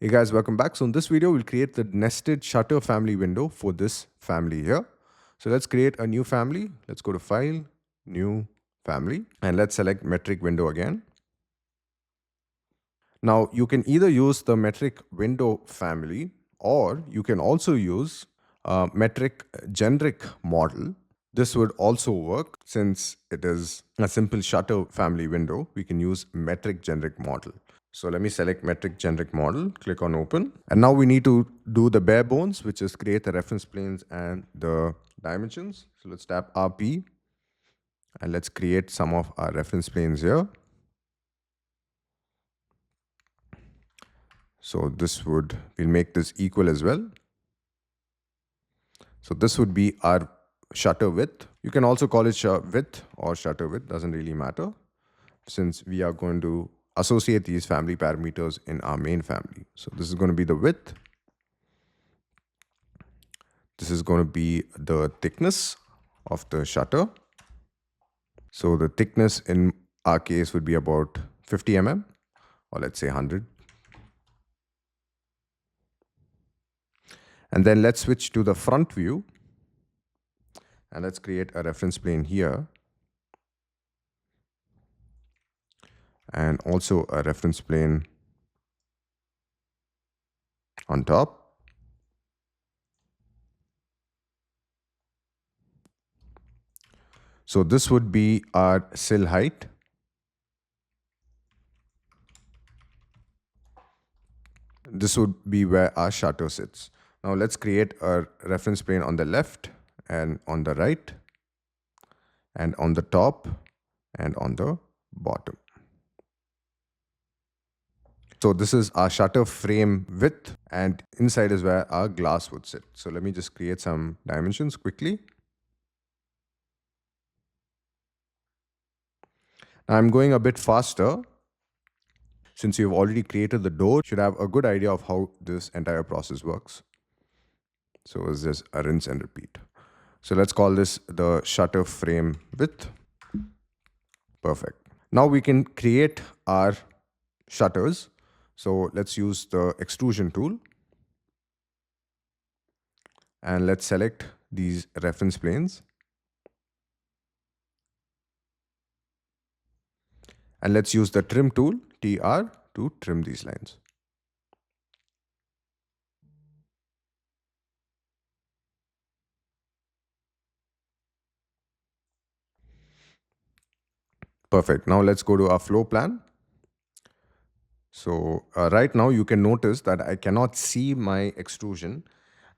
Hey guys, welcome back. So in this video, we'll create the nested shutter family window for this family here. So let's create a new family. Let's go to File, New Family, and let's select metric window again. Now you can either use the metric window family, or you can also use metric generic model. This would also work since it is a simple shutter family window. We can use metric generic model. So let me select metric generic model, click on open. And now we need to do the bare bones, which is create the reference planes and the dimensions. So let's tap RP and let's create some of our reference planes here. So we'll make this equal as well. So this would be our shutter width. You can also call it width or shutter width, doesn't really matter, since we are going to associate these family parameters in our main family. So this is going to be the width. This is going to be the thickness of the shutter. So the thickness in our case would be about 50 mm, or let's say 100. And then let's switch to the front view. And let's create a reference plane here. And also a reference plane on top. So this would be our sill height. This would be where our shutter sits. Now let's create a reference plane on the left and on the right and on the top and on the bottom. So this is our shutter frame width, and inside is where our glass would sit. So let me just create some dimensions quickly. Now I'm going a bit faster. Since you've already created the door, you should have a good idea of how this entire process works. So it's just a rinse and repeat. So let's call this the shutter frame width. Perfect. Now we can create our shutters. So let's use the extrusion tool. And let's select these reference planes. And let's use the trim tool, TR, to trim these lines. Perfect. Now let's go to our floor plan. So right now you can notice that I cannot see my extrusion.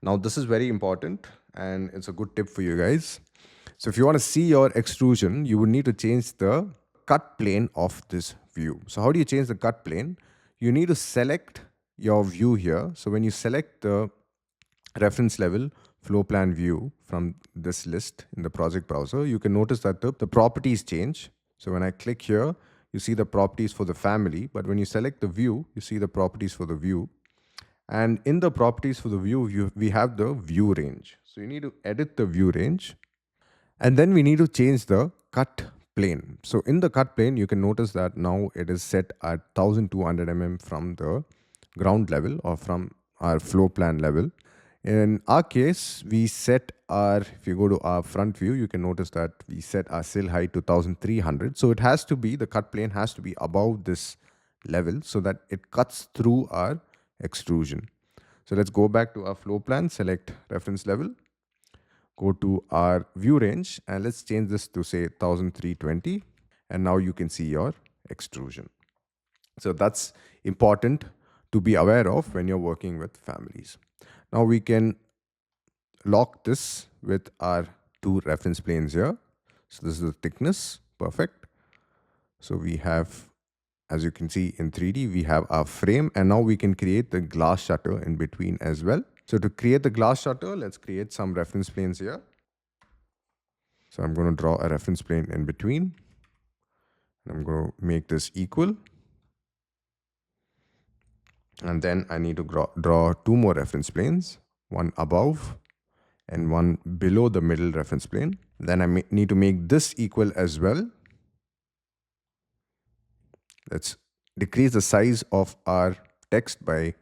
Now this is very important and it's a good tip for you guys. So if you want to see your extrusion, you would need to change the cut plane of this view. So how do you change the cut plane? You need to select your view here. So when you select the reference level floor plan view from this list in the project browser, you can notice that the properties change. So when I click here, you see the properties for the family, but when you select the view, you see the properties for the view. And in the properties for the view, we have the view range. So you need to edit the view range. And then we need to change the cut plane. So in the cut plane, you can notice that now it is set at 1200 mm from the ground level or from our floor plan level. In our case, we set if you go to our front view, you can notice that we set our sill height to 1300. So it has to be, the cut plane has to be above this level so that it cuts through our extrusion. So let's go back to our floor plan, select reference level, go to our view range, and let's change this to say 1320. And now you can see your extrusion. So that's important to be aware of when you're working with families. Now we can lock this with our two reference planes here. So this is the thickness, perfect. So we have, as you can see in 3D, we have our frame, and now we can create the glass shutter in between as well. So to create the glass shutter, let's create some reference planes here. So I'm going to draw a reference plane in between. I'm going to make this equal. And then I need to draw two more reference planes, one above and one below the middle reference plane. Then I need to make this equal as well. Let's decrease the size of our text by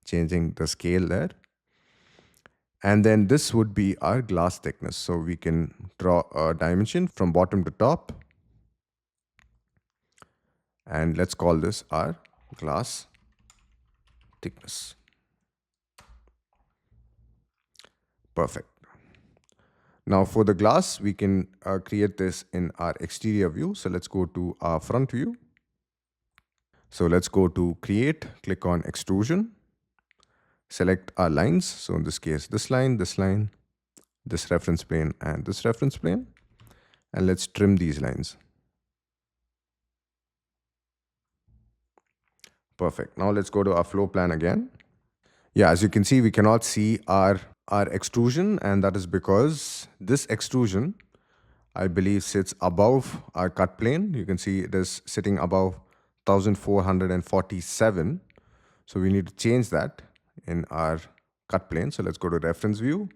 changing the scale there. And then this would be our glass thickness. So we can draw a dimension from bottom to top. And let's call this our glass thickness. Perfect. Now for the glass, we can create this in our exterior view. So let's go to our front view. So let's go to create, click on extrusion, select our lines. So in this case, this line, this reference plane, and this reference plane. And let's trim these lines. Perfect. Now let's go to our floor plan again. Yeah, as you can see, we cannot see our extrusion, and that is because this extrusion, I believe, sits above our cut plane. You can see it is sitting above 1447. So we need to change that in our cut plane. So let's go to reference view,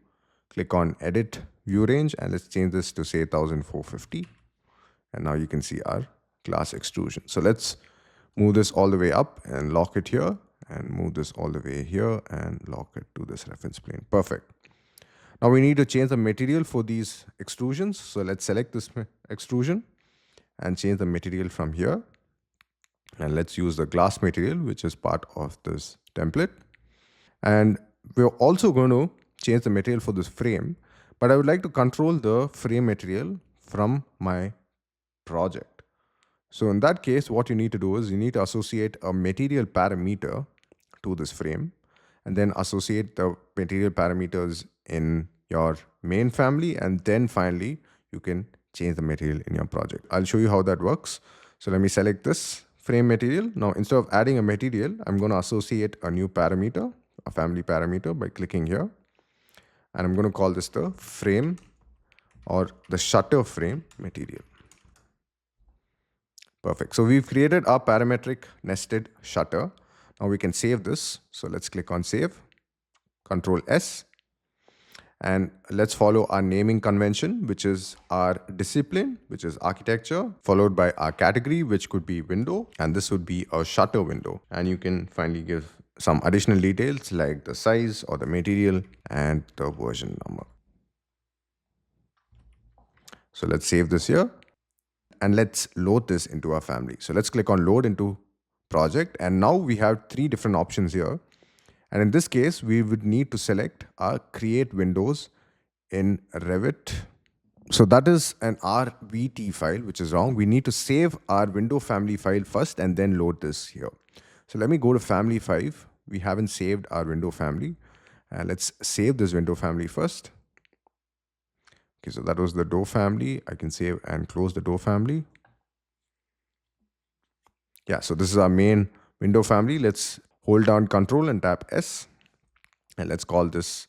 click on edit view range, and let's change this to say 1450. And now you can see our glass extrusion. So let's move this all the way up and lock it here, and move this all the way here and lock it to this reference plane. Perfect. Now we need to change the material for these extrusions. So let's select this extrusion and change the material from here. And let's use the glass material, which is part of this template. And we're also going to change the material for this frame, but I would like to control the frame material from my project. So in that case, what you need to do is you need to associate a material parameter to this frame, and then associate the material parameters in your main family, and then finally you can change the material in your project. I'll show you how that works. So let me select this frame material. Now instead of adding a material, I'm going to associate a new parameter, a family parameter, by clicking here, and I'm going to call this the frame or the shutter frame material. Perfect. So we've created our parametric nested shutter. Now we can save this. So let's click on save, Control S, and let's follow our naming convention, which is our discipline, which is architecture, followed by our category, which could be window, and this would be a shutter window. And you can finally give some additional details like the size or the material and the version number. So let's save this here. And let's load this into our family. So let's click on load into project. And now we have three different options here. And in this case, we would need to select our create windows in Revit. So that is an RVT file, which is wrong. We need to save our window family file first and then load this here. So let me go to family 5. We haven't saved our window family. And let's save this window family first. Okay, so that was the door family. I can save and close the door family. Yeah, so this is our main window family. Let's hold down Control and tap S. And let's call this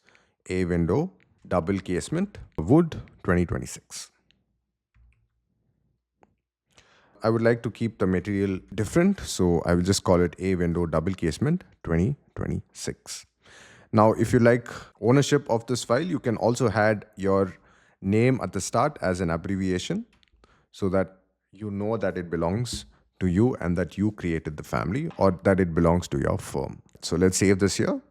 a window, double casement, wood 2026. I would like to keep the material different, so I will just call it a window, double casement 2026. Now, if you like ownership of this file, you can also add your name at the start as an abbreviation so that you know that it belongs to you and that you created the family, or that it belongs to your firm. So let's save this here.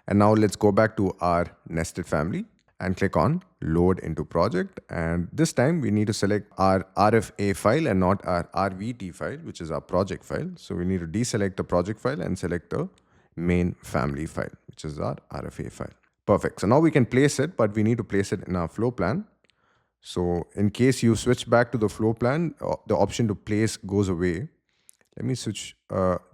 And now let's go back to our nested family and click on load into project. And this time we need to select our RFA file and not our RVT file, which is our project file. So we need to deselect the project file and select the main family file, which is our RFA file. Perfect. So now we can place it, but we need to place it in our floor plan. So in case you switch back to the floor plan, the option to place goes away. Let me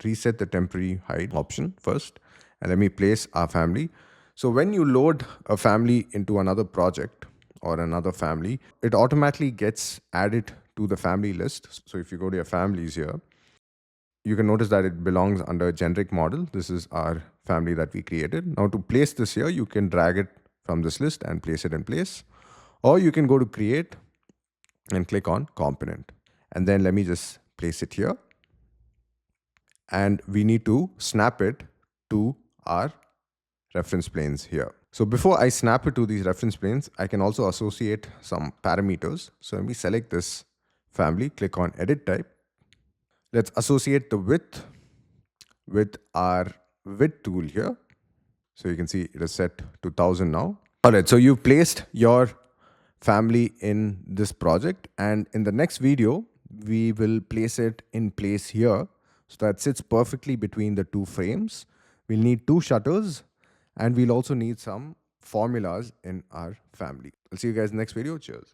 reset the temporary hide option first, and let me place our family. So when you load a family into another project or another family, it automatically gets added to the family list. So if you go to your families here, you can notice that it belongs under generic model. This is our family that we created. Now to place this here, you can drag it from this list and place it in place. Or you can go to create and click on component. And then let me just place it here. And we need to snap it to our reference planes here. So before I snap it to these reference planes, I can also associate some parameters. So let me select this family, click on edit type. Let's associate the width with our width tool here. So you can see it is set to 1000 now. All right, so you've placed your family in this project, and in the next video, we will place it in place here so that sits perfectly between the two frames. We'll need two shutters, and we'll also need some formulas in our family. I'll see you guys next video. Cheers.